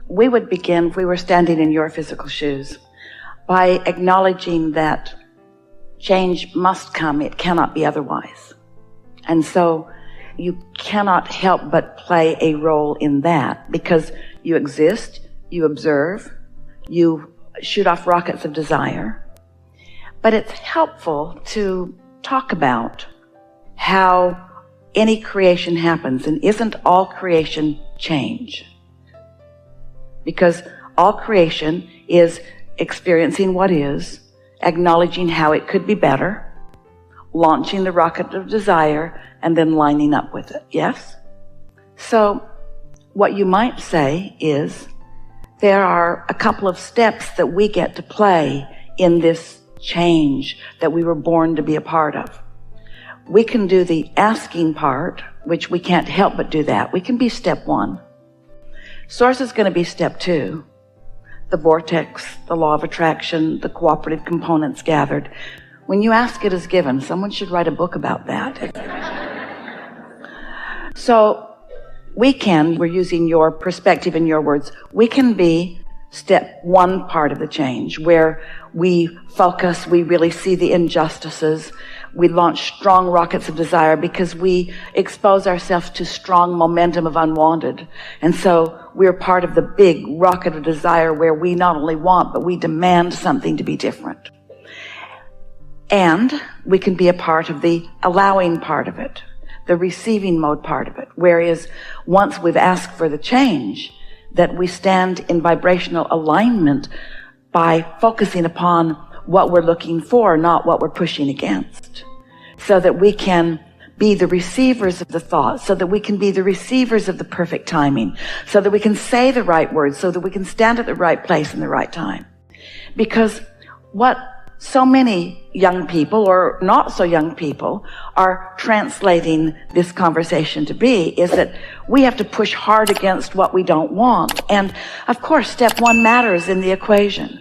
we would begin, if we were standing in your physical shoes, by acknowledging that change must come. It cannot be otherwise. And so you cannot help but play a role in that, because you exist, you observe, you shoot off rockets of desire. But it's helpful to talk about how any creation happens, and isn't all creation change? Because all creation is experiencing what is, acknowledging how it could be better, launching the rocket of desire, and then lining up with it. Yes? So what you might say is, there are a couple of steps that we get to play in this change that we were born to be a part of. We can do the asking part, which we can't help but do that. We can be step 1. Source is going to be step 2. The vortex, the law of attraction, the cooperative components gathered. When you ask, it is given. Someone should write a book about that. So we're using your perspective and your words, we can be step 1 part of the change, where we focus, we really see the injustices, we launch strong rockets of desire because we expose ourselves to strong momentum of unwanted. And so we're part of the big rocket of desire where we not only want, but we demand something to be different. And we can be a part of the allowing part of it, the receiving mode part of it. Whereas once we've asked for the change, that we stand in vibrational alignment by focusing upon what we're looking for, not what we're pushing against. So that we can be the receivers of the thoughts, so that we can be the receivers of the perfect timing, so that we can say the right words, so that we can stand at the right place in the right time. Because what so many young people, or not so young people, are translating this conversation to be is that we have to push hard against what we don't want. And of course, step 1 matters in the equation.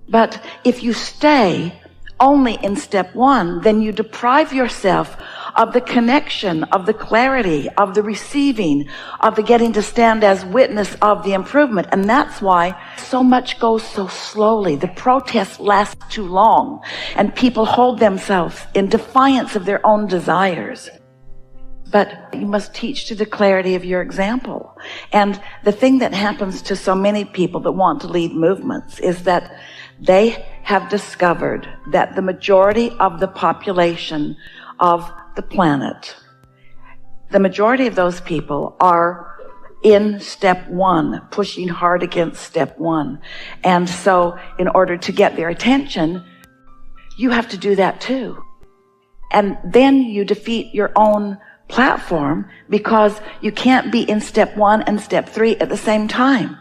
But if you stay only in step 1, then you deprive yourself of the connection, of the clarity, of the receiving, of the getting to stand as witness of the improvement. And that's why so much goes so slowly. The protests last too long, and people hold themselves in defiance of their own desires. But you must teach to the clarity of your example. And the thing that happens to so many people that want to lead movements is that they have discovered that the majority of the population of the planet, the majority of those people are in step 1, pushing hard against step 1. And so in order to get their attention, you have to do that too. And then you defeat your own platform, because you can't be in step 1 and step 3 at the same time.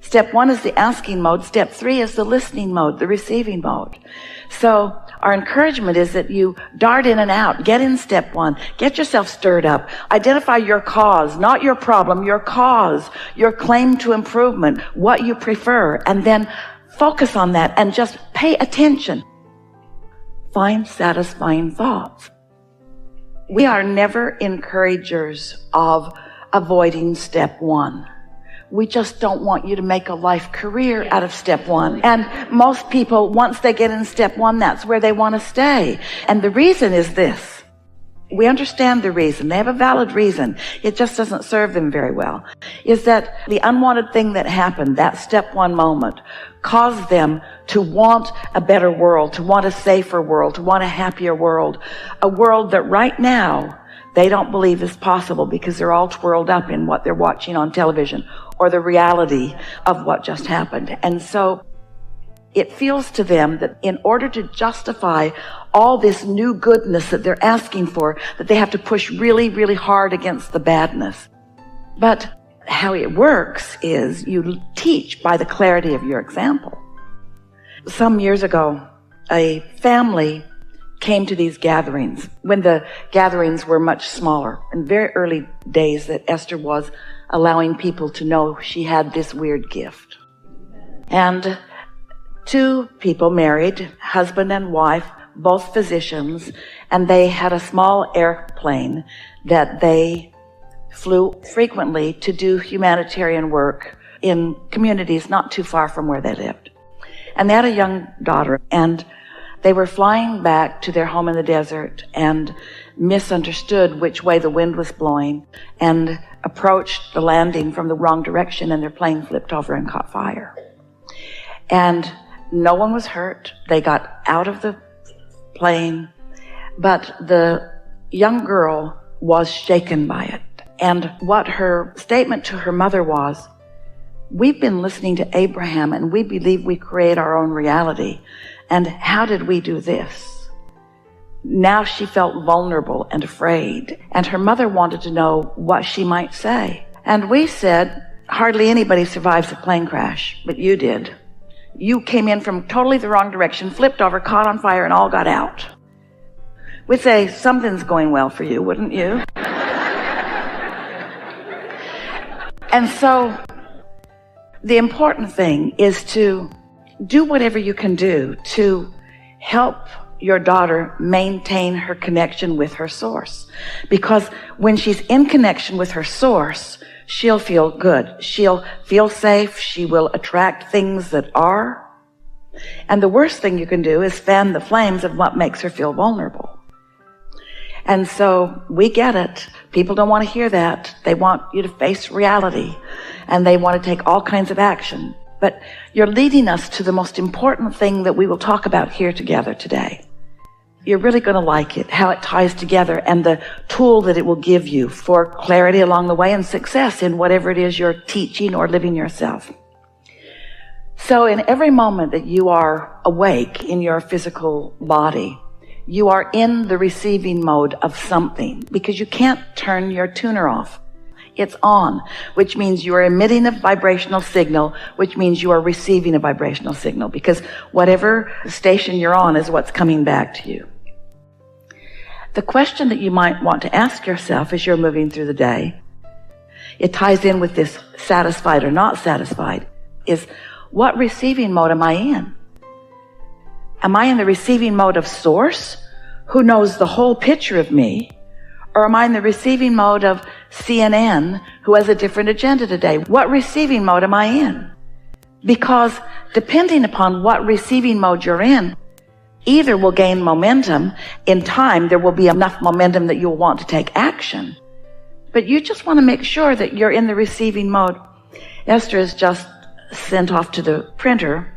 Step 1 is the asking mode. Step 3 is the listening mode, the receiving mode. So our encouragement is that you dart in and out. Get in step 1. Get yourself stirred up. Identify your cause, not your problem, your cause, your claim to improvement, what you prefer, and then focus on that and just pay attention. Find satisfying thoughts. We are never encouragers of avoiding step 1. We just don't want you to make a life career out of step 1. And most people, once they get in step 1, that's where they want to stay. And the reason is this. We understand the reason. They have a valid reason. It just doesn't serve them very well. Is that the unwanted thing that happened, that step 1 moment, caused them to want a better world, to want a safer world, to want a happier world. A world that right now they don't believe is possible, because they're all twirled up in what they're watching on television or the reality of what just happened. And so it feels to them that in order to justify all this new goodness that they're asking for, that they have to push really, really hard against the badness. But how it works is you teach by the clarity of your example. Some years ago, a family came to these gatherings when the gatherings were much smaller, in very early days that Esther was allowing people to know she had this weird gift. And 2 people married, husband and wife, both physicians, and they had a small airplane that they flew frequently to do humanitarian work in communities not too far from where they lived. And they had a young daughter, and they were flying back to their home in the desert and misunderstood which way the wind was blowing and approached the landing from the wrong direction, and their plane flipped over and caught fire. And no one was hurt. They got out of the plane, but the young girl was shaken by it. And what her statement to her mother was, we've been listening to Abraham and we believe we create our own reality. And how did we do this? Now she felt vulnerable and afraid, and her mother wanted to know what she might say. And we said, hardly anybody survives a plane crash, but you did. You came in from totally the wrong direction, flipped over, caught on fire, and all got out. We'd say, something's going well for you, wouldn't you? And so the important thing is to do whatever you can do to help your daughter maintain her connection with her source. Because when she's in connection with her source, she'll feel good. She'll feel safe. She will attract things that are. And the worst thing you can do is fan the flames of what makes her feel vulnerable. And so we get it. People don't want to hear that. They want you to face reality, and they want to take all kinds of action. But you're leading us to the most important thing that we will talk about here together today. You're really going to like it, how it ties together, and the tool that it will give you for clarity along the way and success in whatever it is you're teaching or living yourself. So in every moment that you are awake in your physical body, you are in the receiving mode of something, because you can't turn your tuner off. It's on, which means you are emitting a vibrational signal, which means you are receiving a vibrational signal, because whatever station you're on is what's coming back to you. The question that you might want to ask yourself as you're moving through the day, it ties in with this satisfied or not satisfied, is what receiving mode am I in? Am I in the receiving mode of source, who knows the whole picture of me? Or am I in the receiving mode of CNN, who has a different agenda today? What receiving mode am I in? Because depending upon what receiving mode you're in, either will gain momentum. In time, there will be enough momentum that you'll want to take action. But you just want to make sure that you're in the receiving mode. Esther has just sent off to the printer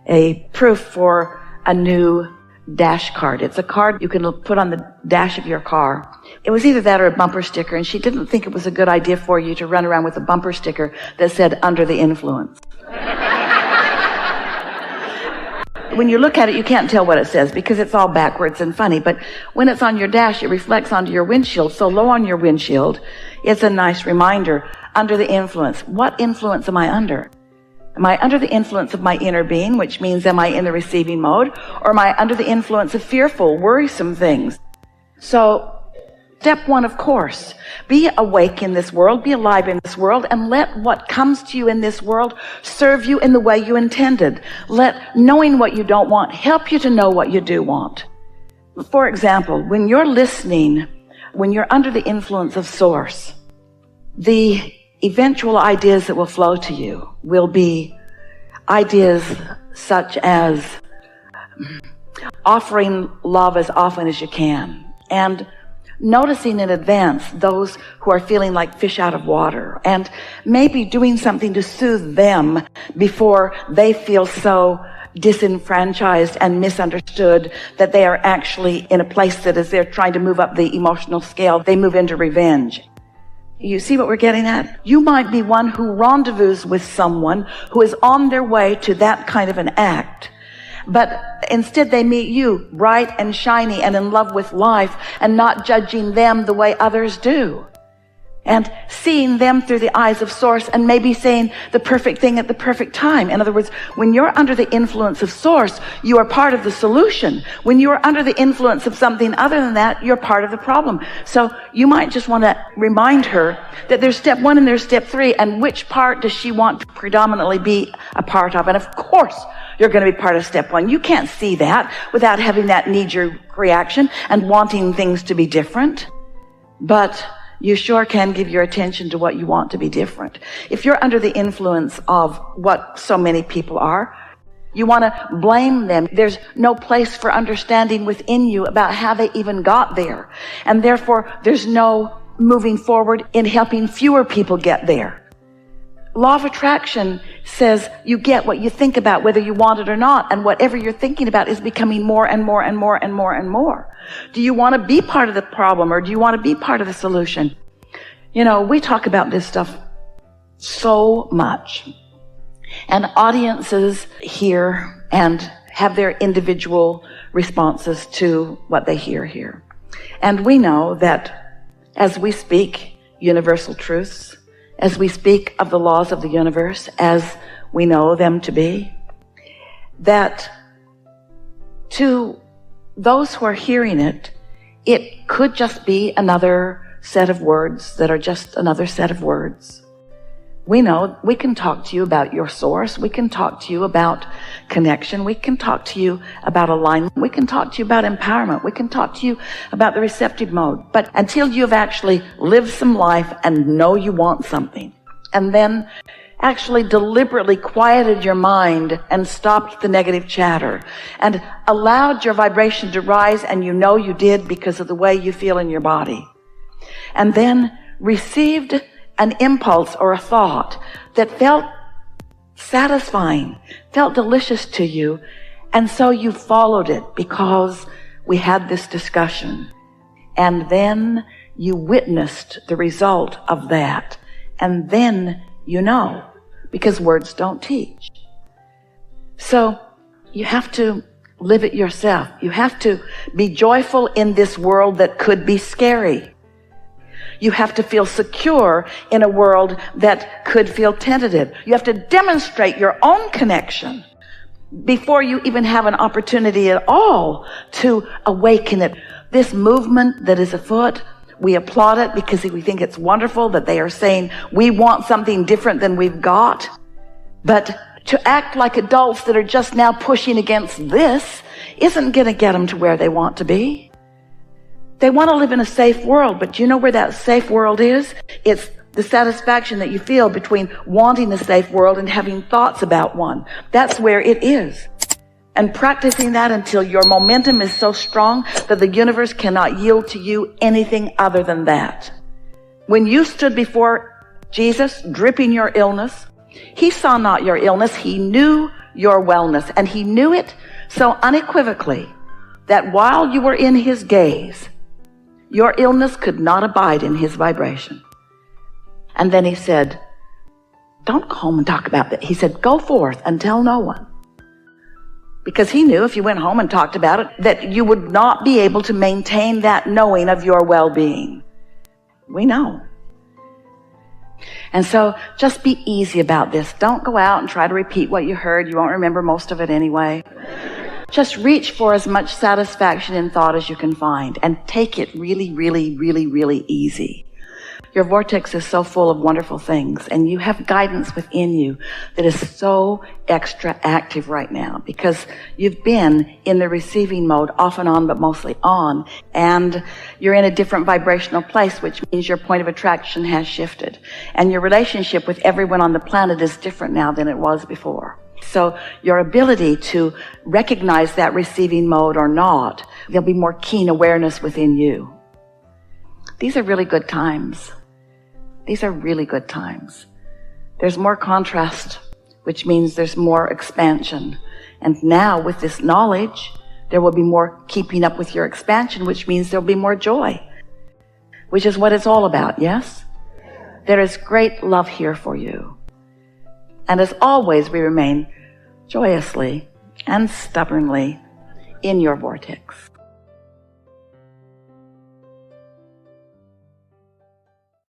a proof for a new dash card. It's a card you can put on the dash of your car. It was either that or a bumper sticker, and she didn't think it was a good idea for you to run around with a bumper sticker that said under the influence. When you look at it, you can't tell what it says because it's all backwards and funny, but when it's on your dash, it reflects onto your windshield. So low on your windshield, it's a nice reminder, under the influence. What influence am I under? Am I under the influence of my inner being, which means am I in the receiving mode? Or am I under the influence of fearful, worrisome things? So, step one, of course, be awake in this world, be alive in this world, and let what comes to you in this world serve you in the way you intended. Let knowing what you don't want help you to know what you do want. For example, when you're listening, when you're under the influence of source, the eventual ideas that will flow to you will be ideas such as offering love as often as you can, and noticing in advance those who are feeling like fish out of water, and maybe doing something to soothe them before they feel so disenfranchised and misunderstood that they are actually in a place that as they're trying to move up the emotional scale, they move into revenge. You see what we're getting at? You might be one who rendezvous with someone who is on their way to that kind of an act, but instead they meet you bright and shiny and in love with life and not judging them the way others do, and seeing them through the eyes of source and maybe saying the perfect thing at the perfect time. In other words, when you're under the influence of source, you are part of the solution. When you are under the influence of something other than that, you're part of the problem. So you might just want to remind her that there's step one and there's step three, and which part does she want to predominantly be a part of. And of course, you're going to be part of step one. You can't see that without having that knee-jerk reaction and wanting things to be different. But you sure can give your attention to what you want to be different. If you're under the influence of what so many people are, you want to blame them. There's no place for understanding within you about how they even got there. And therefore, there's no moving forward in helping fewer people get there. Law of attraction says you get what you think about, whether you want it or not, and whatever you're thinking about is becoming more and more and more and more and more. Do you want to be part of the problem, or do you want to be part of the solution? You know, we talk about this stuff so much, and audiences hear and have their individual responses to what they hear here. And we know that as we speak universal truths, as we speak of the laws of the universe as we know them to be, that to those who are hearing it, it could just be another set of words that are just another set of words. We know we can talk to you about your source. We can talk to you about connection. We can talk to you about alignment. We can talk to you about empowerment. We can talk to you about the receptive mode. But until you've actually lived some life and know you want something, and then actually deliberately quieted your mind and stopped the negative chatter and allowed your vibration to rise, and you know you did because of the way you feel in your body, and then received an impulse or a thought that felt satisfying, felt delicious to you, and so you followed it because we had this discussion. And then you witnessed the result of that. And then you know, because words don't teach. So you have to live it yourself. You have to be joyful in this world that could be scary. You have to feel secure in a world that could feel tentative. You have to demonstrate your own connection before you even have an opportunity at all to awaken it. This movement that is afoot, we applaud it because we think it's wonderful that they are saying we want something different than we've got. But to act like adults that are just now pushing against this isn't going to get them to where they want to be. They want to live in a safe world, but do you know where that safe world is? It's the satisfaction that you feel between wanting a safe world and having thoughts about one. That's where it is. And practicing that until your momentum is so strong that the universe cannot yield to you anything other than that. When you stood before Jesus, dripping your illness, he saw not your illness, he knew your wellness, and he knew it so unequivocally that while you were in his gaze, your illness could not abide in his vibration. And then he said, don't go home and talk about it. He said, go forth and tell no one. Because he knew if you went home and talked about it, that you would not be able to maintain that knowing of your well-being. We know. And so just be easy about this. Don't go out and try to repeat what you heard. You won't remember most of it anyway. Just reach for as much satisfaction in thought as you can find and take it really, really, really, really easy. Your vortex is so full of wonderful things, and you have guidance within you that is so extra active right now because you've been in the receiving mode off and on, but mostly on, and you're in a different vibrational place, which means your point of attraction has shifted, and your relationship with everyone on the planet is different now than it was before. So your ability to recognize that receiving mode or not, there'll be more keen awareness within you. These are really good times. These are really good times. There's more contrast, which means there's more expansion. And now with this knowledge, there will be more keeping up with your expansion, which means there'll be more joy, which is what it's all about, yes? There is great love here for you. And as always, we remain joyously and stubbornly in your vortex.